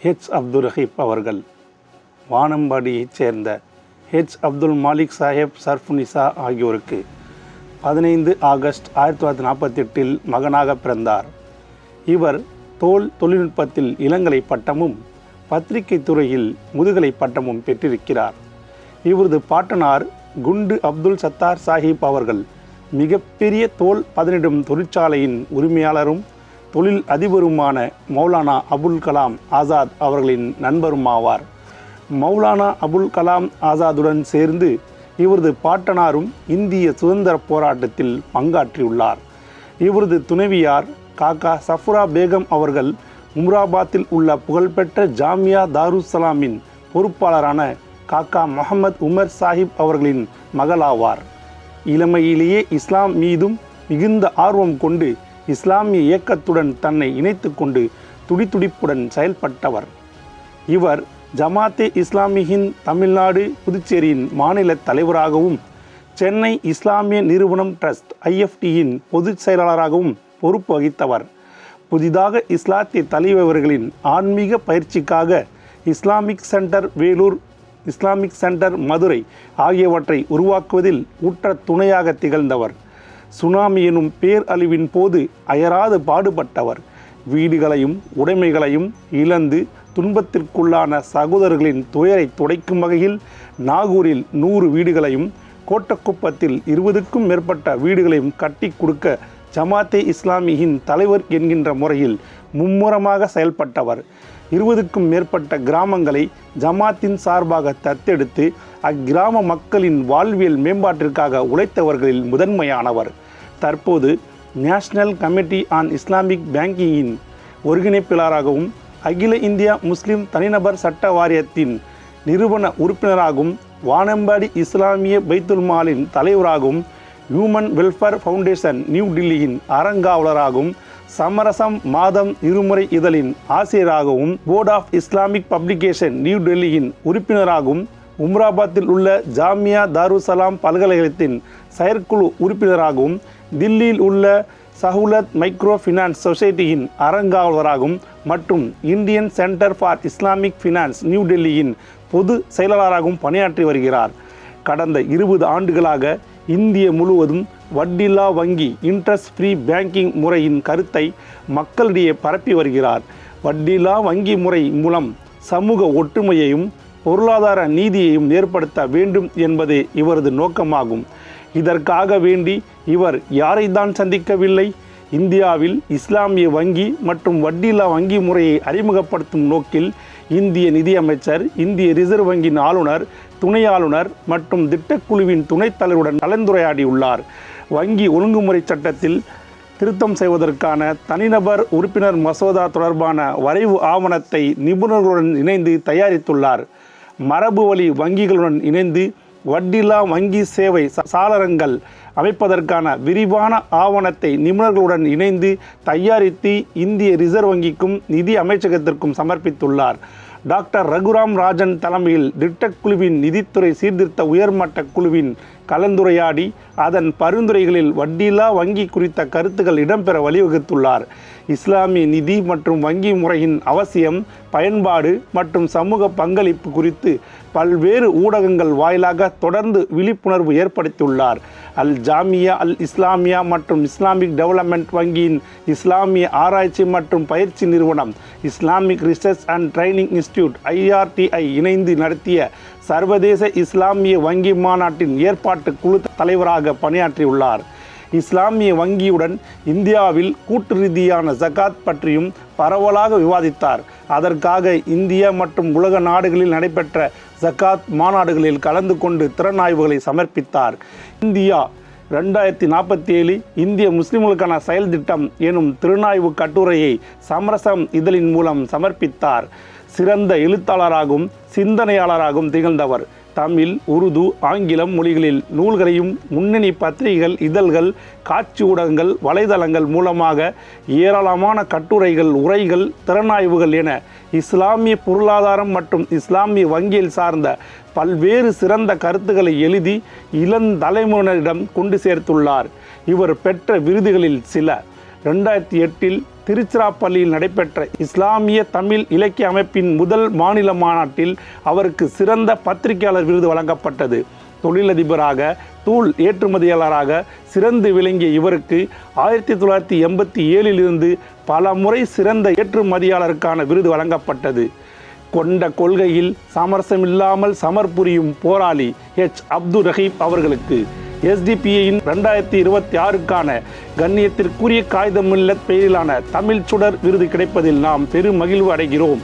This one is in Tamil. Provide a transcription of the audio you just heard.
அப்துல் ரஹீப் அவர்கள் வானம்பாடியைச் சேர்ந்த அப்துல் மாலிக் சாஹேப் சர்ஃப்நிசா ஆகியோருக்கு 15 ஆகஸ்ட் 1948 மகனாக பிறந்தார். இவர் தோல் தொழில்நுட்பத்தில் இளங்கலை பட்டமும் பத்திரிகை துறையில் முதுகலை பட்டமும் பெற்றிருக்கிறார். இவரது பாட்டனார் குண்டு அப்துல் சத்தார் சாஹிப் அவர்கள் மிகப்பெரிய தோல் பதனிடும் தொழிற்சாலையின் உரிமையாளரும் தொழில் அதிபருமான மௌலானா அபுல் கலாம் ஆசாத் அவர்களின் நண்பருமாவார். மௌலானா அபுல் கலாம் ஆசாதுடன் சேர்ந்து இவரது பாட்டனாரும் இந்திய சுதந்திர போராட்டத்தில் பங்காற்றியுள்ளார். இவரது துணைவியார் காக்கா சஃப்ரா பேகம் அவர்கள் உம்ராபாத்தில் உள்ள புகழ்பெற்ற ஜாமியா தாருஸ்ஸலாமின் பொறுப்பாளரான காக்கா முகமது உமர் சாஹிப் அவர்களின் மகளாவார். இளமையிலேயே இஸ்லாம் மீதும் மிகுந்த ஆர்வம் கொண்டு இஸ்லாமிய இயக்கத்துடன் தன்னை இணைத்து கொண்டு துடிதுடிப்புடன் செயல்பட்டவர். இவர் ஜமாத்தே இஸ்லாமி ஹிந்த் தமிழ்நாடு புதுச்சேரியின் மாநில தலைவராகவும் சென்னை இஸ்லாமிய நிறுவனம் ட்ரஸ்ட் IFTயின் பொதுச் செயலாளராகவும் பொறுப்பு வகித்தவர். புதிதாக இஸ்லாத்திய தலைவர்களின் ஆன்மீக பயிற்சிக்காக Islamic centre Vellore, Islamic centre Madurai ஆகியவற்றை உருவாக்குவதில் உற்ற துணையாக திகழ்ந்தவர். சுனாமி எனும் பேரழிவின் போது அயராது பாடுபட்டவர். வீடுகளையும் உடைமைகளையும் இழந்து துன்பத்திற்குள்ளான சகோதரர்களின் துயரை துடைக்கும் வகையில் நாகூரில் 100 வீடுகளையும் கோட்டக்குப்பத்தில் 20க்கும் மேற்பட்ட வீடுகளையும் கட்டி கொடுக்க ஜமாத்தே இஸ்லாமியின் தலைவர் என்கின்ற முறையில் மும்முரமாக செயல்பட்டவர். 20க்கும் மேற்பட்ட கிராமங்களை ஜமாத்தின் சார்பாக தத்தெடுத்து அக்கிராம மக்களின் வாழ்வியல் மேம்பாட்டிற்காக உழைத்தவர்களில் முதன்மையானவர். தற்போது நேஷனல் கமிட்டி ஆன் இஸ்லாமிக் பேங்கிங்கின் ஒருங்கிணைப்பாளராகவும் அகில இந்தியா முஸ்லிம் தனிநபர் சட்ட வாரியத்தின் நிறுவன உறுப்பினராகவும் வானம்பாடி இஸ்லாமிய பைத்துல் மாலின் தலைவராகவும் ஹியூமன் வெல்ஃபேர் ஃபவுண்டேஷன் நியூ டில்லியின் அறங்காவலராகவும் சமரசம் மாதம் இருமுறை இதழின் ஆசிரியராகவும் board of Islamic publication new டெல்லியின் உறுப்பினராகவும் உம்ராபாத்தில் உள்ள ஜாமியா தாருஸ்ஸலாம் பல்கலைக்கழகத்தின் செயற்குழு உறுப்பினராகவும் தில்லியில் உள்ள சஹூலத் மைக்ரோ ஃபினான்ஸ் சொசைட்டியின் அறங்காவலராகவும் மற்றும் Indian centre for Islamic finance new டெல்லியின் பொது செயலாளராகவும் பணியாற்றி வருகிறார். கடந்த 20 ஆண்டுகளாக இந்திய முழுவதும் வட்டில்லா வங்கி இன்ட்ரெஸ்ட் ஃப்ரீ பேங்கிங் முறையின் கருத்தை மக்களிடையே பரப்பி வருகிறார். வட்டில்லா வங்கி முறை மூலம் சமூக ஒற்றுமையையும் பொருளாதார நீதியையும் ஏற்படுத்த வேண்டும் என்பதே இவரது நோக்கமாகும். இதற்காக வேண்டி இவர் யாரை தான் சந்திக்கவில்லை? இந்தியாவில் இஸ்லாமிய வங்கி மற்றும் வட்டில்லா வங்கி முறையை அறிமுகப்படுத்தும் நோக்கில் இந்திய நிதியமைச்சர், இந்திய ரிசர்வ் வங்கியின் ஆளுநர், துணை ஆளுநர் மற்றும் திட்டக்குழுவின் துணைத் தலைவருடன் கலந்துரையாடியுள்ளார். வங்கி ஒழுங்குமுறை சட்டத்தில் திருத்தம் செய்வதற்கான தனிநபர் உறுப்பினர் மசோதா தொடர்பான வரைவு ஆவணத்தை நிபுணர்களுடன் இணைந்து தயாரித்துள்ளார். மரபு வழி வங்கிகளுடன் இணைந்து வட்டில்லா வங்கி சேவை சாளரங்கள் அமைப்பதற்கான விரிவான ஆவணத்தை நிபுணர்களுடன் இணைந்து தயாரித்து இந்திய ரிசர்வ் வங்கிக்கும் நிதி அமைச்சகத்திற்கும் சமர்ப்பித்துள்ளார். டாக்டர் ரகுராம் ராஜன் தலைமையில் திட்டக்குழுவின் நிதித்துறை சீர்திருத்த உயர்மட்ட குழுவின் கலந்துரையாடி அதன் பரிந்துரைகளில் வட்டில்லா வங்கி குறித்த கருத்துக்கள் இடம்பெற வழிவகுத்துள்ளார். இஸ்லாமிய நிதி மற்றும் வங்கி முறையின் அவசியம், பயன்பாடு மற்றும் சமூக பங்களிப்பு குறித்து பல்வேறு ஊடகங்கள் வாயிலாக தொடர்ந்து விழிப்புணர்வு ஏற்படுத்தியுள்ளார். அல் ஜாமியா அல் இஸ்லாமியா மற்றும் இஸ்லாமிக் டெவலப்மெண்ட் வங்கியின் இஸ்லாமிய ஆராய்ச்சி மற்றும் பயிற்சி நிறுவனம் Islamic research and training institute IRTI இணைந்து நடத்திய சர்வதேச இஸ்லாமிய வங்கி மாநாட்டின் ஏற்பாட்டு குழு தலைவராக பணியாற்றியுள்ளார். இஸ்லாமிய வங்கியுடன் இந்தியாவில் கூட்டு ரீதியான ஜகாத் பற்றியும் பரவலாக விவாதித்தார். அதற்காக இந்தியா மற்றும் உலக நாடுகளில் நடைபெற்ற ஜகாத் மாநாடுகளில் கலந்து கொண்டு திறனாய்வுகளை சமர்ப்பித்தார். இந்தியா 2047 இந்திய முஸ்லிம்களுக்கான செயல் திட்டம் எனும் திறனாய்வு கட்டுரையை சமரசம் இதழின் மூலம் சமர்ப்பித்தார். சிறந்த எழுத்தாளராகவும் சிந்தனையாளராகவும் திகழ்ந்தவர். தமிழ், உருது, ஆங்கிலம் மொழிகளில் நூல்களையும் முன்னணி பத்திரிகைகள், இதழ்கள், காட்சி ஊடகங்கள், வலைதளங்கள் மூலமாக ஏராளமான கட்டுரைகள், உரைகள், திறனாய்வுகள் என இஸ்லாமிய பொருளாதாரம் மற்றும் இஸ்லாமிய வங்கியில் சார்ந்த பல்வேறு சிறந்த கருத்துக்களை எழுதி இளந்தலைமுறையினரிடம் கொண்டு சேர்த்துள்ளார். இவர் பெற்ற விருதுகளில் சில: 2008 திருச்சிராப்பள்ளியில் நடைபெற்ற இஸ்லாமிய தமிழ் இலக்கிய அமைப்பின் முதல் மாநில மாநாட்டில் அவருக்கு சிறந்த பத்திரிகையாளர் விருது வழங்கப்பட்டது. தொழிலதிபராக தூள் ஏற்றுமதியாளராக சிறந்து விளங்கிய இவருக்கு 1987 பல முறை சிறந்த ஏற்றுமதியாளருக்கான விருது வழங்கப்பட்டது. கொண்ட கொள்கையில் சமரசமில்லாமல் சமர்புரியும் போராளி ஹெச். அப்துல் ரஹீம் அவர்களுக்கு SDPIயின் 2026க்கான கண்ணியத்திற்குரிய காயிதே மில்லத் பெயரிலான தமிழ் சுடர் விருது கிடைப்பதில் நாம் பெரும் மகிழ்வு அடைகிறோம்.